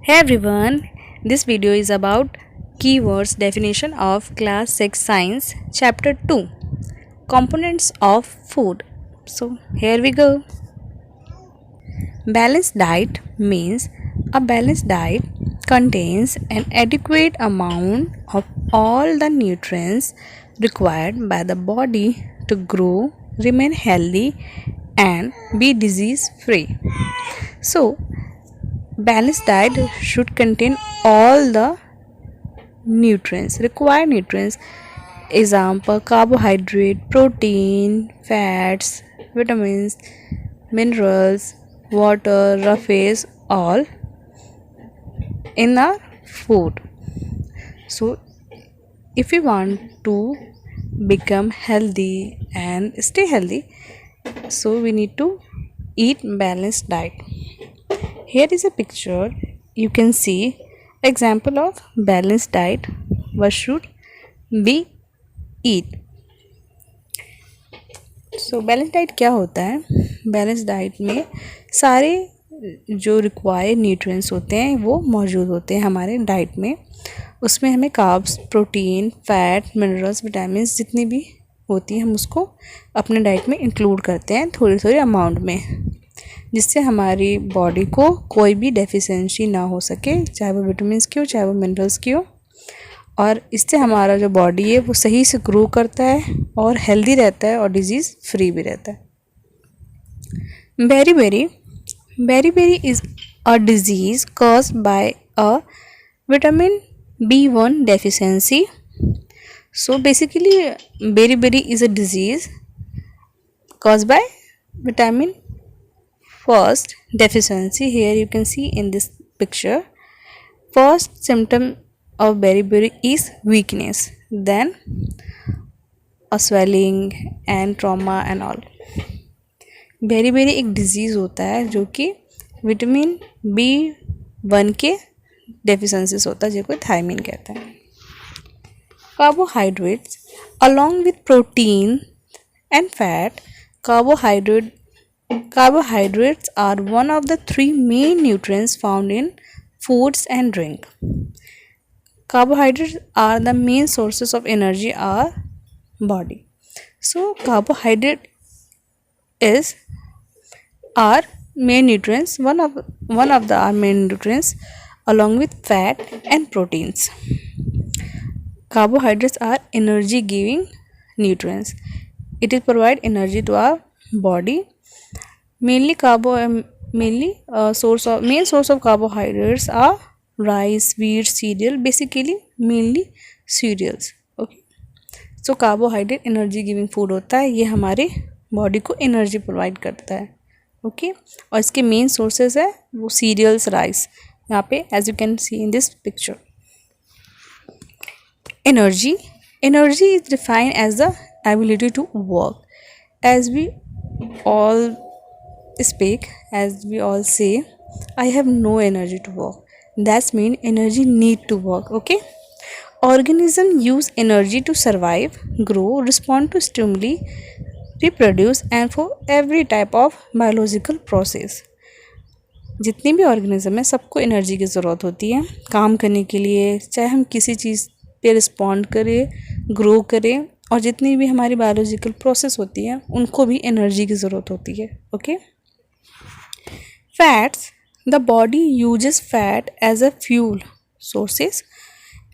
Hey everyone, this video is about keywords definition of class 6 science chapter 2 components of food. So here we go. Balanced diet means a balanced diet contains an adequate amount of all the nutrients required by the body to grow, remain healthy and be disease free. So balanced diet should contain all the required nutrients. Example: carbohydrate, protein, fats, vitamins, minerals, water, rough all in our food. So if we want to become healthy and stay healthy, so we need to eat balanced diet. Here is a picture. You can see example of balanced diet. What should be eat? So balanced diet क्या होता है? Balanced diet में सारे जो required nutrients होते हैं वो मौजूद होते हैं हमारे डाइट में. उसमें हमें carbs, protein, fat, minerals, vitamins जितनी भी होती हैं हम उसको अपने डाइट में इंक्लूड करते हैं थोड़ी थोड़ी अमाउंट में, जिससे हमारी बॉडी को कोई भी डेफिशिएंसी ना हो सके, चाहे वो विटामिन्स की हो चाहे वो मिनरल्स की हो. और इससे हमारा जो बॉडी है वो सही से ग्रो करता है और हेल्दी रहता है और डिजीज़ फ्री भी रहता है. बेरी is a disease caused by a vitamin B1 deficiency. So basically beriberi is a disease caused by vitamin first deficiency. Here you can see in this picture, first symptom of beriberi is weakness, then a swelling and trauma and all. बेरी एक disease होता है जो कि vitamin B1 के deficiencies होता है, जिसको थायमिन कहते हैं. Carbohydrates along with protein and fat. Carbohydrates are one of the three main nutrients found in foods and drink. Carbohydrates are the main sources of energy in our body. So carbohydrate is our main nutrients, one of the our main nutrients along with fat and proteins. Carbohydrates are energy giving nutrients. It will provide energy to our body. Main source of carbohydrates are rice, wheat, cereal. Basically mainly cereals. Okay. So carbohydrate energy giving food होता है, ये हमारे body को energy provide करता है. Okay. और इसके main sources है वो सीरियल्स, राइस. यहाँ पे as you can see in this picture. Energy is defined as the ability to work. As we all speak, as we all say, I have no energy to work. That's mean energy need to work. Okay. Organism use energy to survive, grow, respond to stimuli, reproduce and for every type of biological process. जितनी भी organism है सबको energy की ज़रूरत होती है काम करने के लिए, चाहे हम किसी चीज़ पे रिस्पॉन्ड करें, ग्रो करें, और जितनी भी हमारी बायोलॉजिकल प्रोसेस होती है उनको भी एनर्जी की ज़रूरत होती है. Okay. Fats, the body uses fat as a fuel sources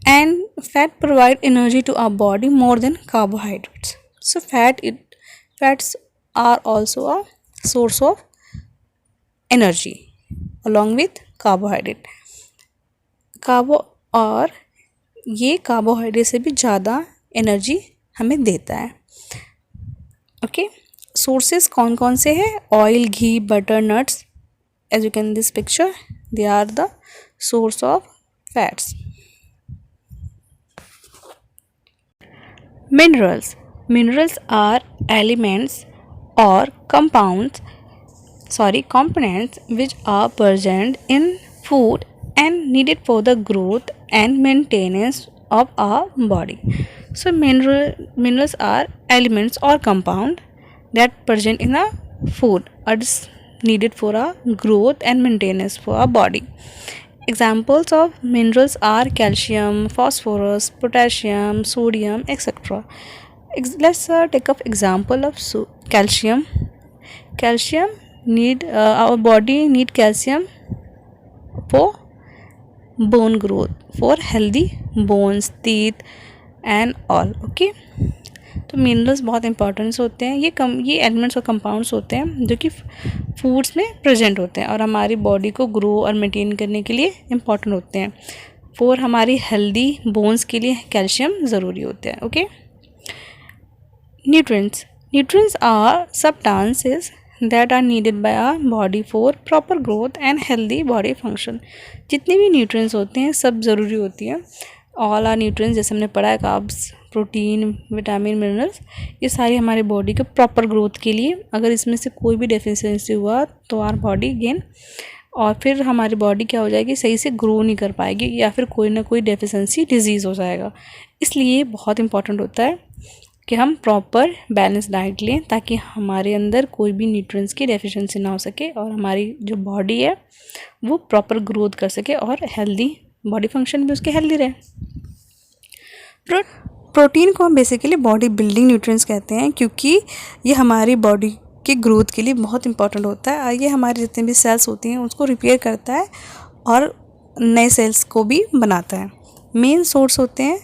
and fat provide energy to our body more than carbohydrates. So fats are also a source of energy along with carbohydrate. और ये carbohydrate से भी ज़्यादा energy हमें देता है. Okay. Sources कौन कौन से हैं? Oil, ghee, butter, nuts. As you can this picture, they are the source of fats. Minerals are elements और components which are present in food and needed for the growth and maintenance of our body. So minerals are elements or compound that present in a food or is needed for our growth and maintenance for our body. Examples of minerals are calcium, phosphorus, potassium, sodium, etc. Let's take up example of calcium. Calcium need our body need calcium for bone growth, for healthy bones, teeth and all. Okay. तो minerals बहुत importance होते हैं, ये elements और compounds होते हैं जो कि फूड्स में प्रेजेंट होते हैं और हमारी बॉडी को ग्रो और मेंटेन करने के लिए इम्पॉर्टेंट होते हैं. फॉर हमारी हेल्दी बोन्स के लिए कैल्शियम ज़रूरी होते हैं. Okay. Nutrients are substances that are needed by our body for proper growth and healthy body function. जितने भी न्यूट्रिएंट्स होते हैं सब ज़रूरी होती हैं. ऑल आर न्यूट्रिएंट्स, जैसे हमने पढ़ा है, कार्ब्स, प्रोटीन, विटामिन, मिनरल्स, ये सारी हमारी बॉडी के प्रॉपर ग्रोथ के लिए. अगर इसमें से कोई भी डेफिशिएंसी हुआ तो आर बॉडी गेन, और फिर हमारी बॉडी क्या हो जाएगी, सही से ग्रो नहीं कर पाएगी या फिर कोई ना कोई डेफिशिएंसी डिजीज़ हो जाएगा. इसलिए बहुत इंपॉर्टेंट होता है कि हम प्रॉपर बैलेंस डाइट लें ताकि हमारे अंदर कोई भी न्यूट्रिएंट्स की डेफिशिएंसी ना हो सके और हमारी जो बॉडी है वो प्रॉपर ग्रोथ कर सके और हेल्दी बॉडी फंक्शन भी उसके हेल्दी रहे. प्रोटीन को हम बेसिकली बॉडी बिल्डिंग न्यूट्रिएंट्स कहते हैं क्योंकि ये हमारी बॉडी की ग्रोथ के लिए बहुत इंपॉर्टेंट होता है. और ये हमारे जितने भी सेल्स होती हैं उसको रिपेयर करता है और नए सेल्स को भी बनाता है. मेन सोर्स होते हैं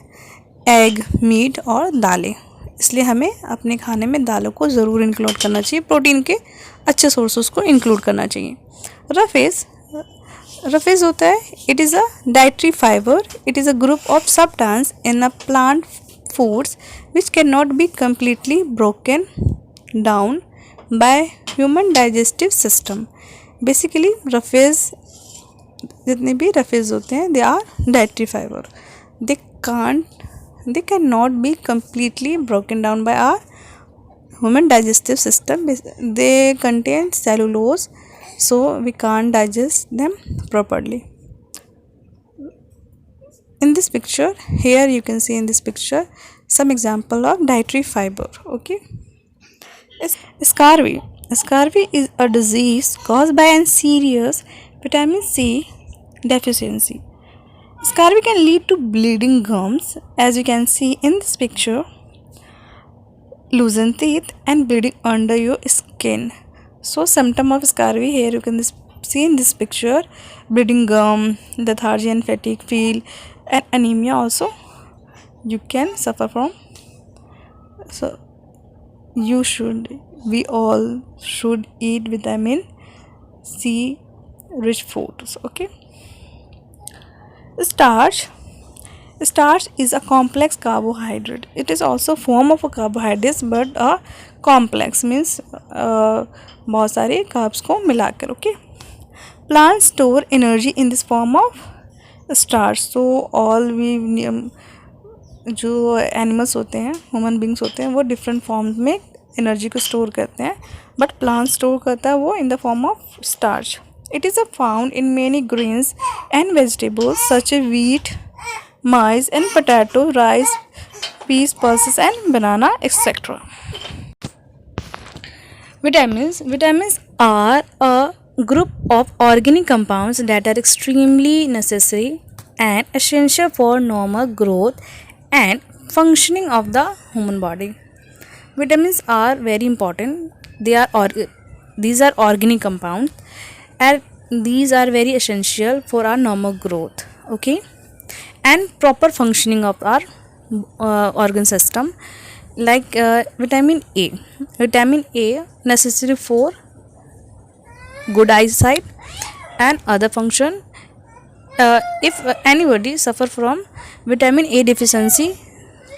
एग, मीट और दालें, इसलिए हमें अपने खाने में दालों को ज़रूर इंक्लूड करना चाहिए. प्रोटीन के अच्छे सोर्सेस को इंक्लूड करना चाहिए. रफेज होता है, it is a dietary fibre. It is a group of substance in a plant foods which can not be completely broken down by human digestive system. Basically roughage, जितने भी roughage होते हैं, they are dietary fibre. They cannot be completely broken down by our human digestive system. They contain cellulose, so we can't digest them properly. In this picture, here you can see in this picture some example of dietary fiber. Okay. Scurvy is a disease caused by a serious vitamin C deficiency. Scurvy can lead to bleeding gums, as you can see in this picture, loosened teeth and bleeding under your skin. So symptom of scurvy, here you can see in this picture, bleeding gum, lethargy and fatigue feel, and anemia also you can suffer from. So we all should eat vitamin C rich foods. Okay. Starch is a complex carbohydrate. It is also form of a carbohydrate but a complex, means बहुत सारे carbs को मिलाकर. Okay. Plants store energy in this form of starch. So all we जो animals होते हैं, human beings होते हैं, वो डिफरेंट फॉर्म्स में एनर्जी को स्टोर करते हैं, बट प्लांट स्टोर करता है वो in the form of starch. It is found in many grains and vegetables such as wheat, maize and potato, rice, peas, pulses and banana, etc. Vitamins are a group of organic compounds that are extremely necessary and essential for normal growth and functioning of the human body. Vitamins are very important. These are organic compounds and these are very essential for our normal growth, okay, and proper functioning of our organ system. Like vitamin A necessary for good eyesight and other function. If anybody suffer from vitamin A deficiency,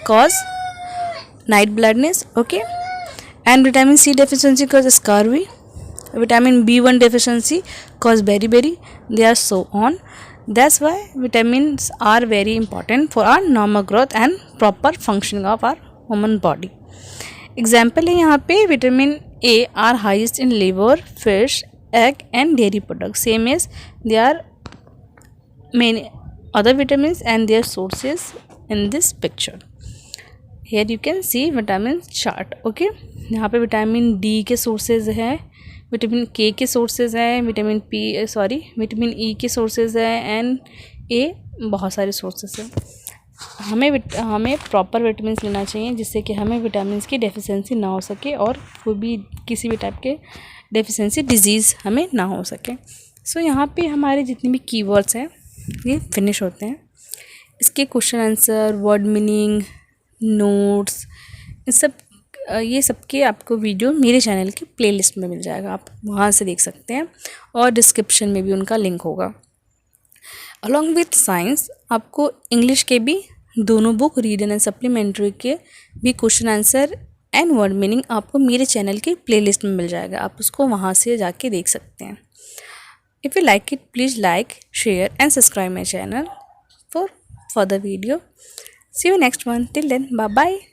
cause night blindness, okay, and vitamin C deficiency cause scurvy. Vitamin B1 deficiency cause beriberi. They are so on. That's why vitamins are very important for our normal growth and proper functioning of our human body. Example है यहाँ पे, vitamin A are highest in liver, fish, egg and dairy products. Same as there are many other vitamins and their sources in this picture. Here you can see vitamin chart. Okay. यहाँ पे vitamin D के sources है, vitamin के sources हैं, vitamin E के sources हैं, and ए बहुत सारे सोर्सेज हैं। हमें प्रॉपर विटामिन लेना चाहिए जिससे कि हमें विटामिन की डेफिशिएंसी ना हो सके और कोई भी किसी भी टाइप के डेफिशिएंसी डिजीज़ हमें ना हो सके। सो यहाँ पे हमारे जितने भी कीवर्ड्स हैं ये फिनिश होते हैं। इसके question answer, word meaning, notes, ये सब के आपको वीडियो मेरे चैनल की प्लेलिस्ट में मिल जाएगा, आप वहाँ से देख सकते हैं और डिस्क्रिप्शन में भी उनका लिंक होगा। अलॉन्ग विथ साइंस आपको इंग्लिश के भी दोनों बुक, रीडर एंड सप्लीमेंट्री के भी question answer and word meaning आपको मेरे चैनल की प्लेलिस्ट में मिल जाएगा, आप उसको वहाँ से जाके देख सकते हैं। If you like it, please like, share and subscribe my channel for further video. See you next one. Till then, bye bye.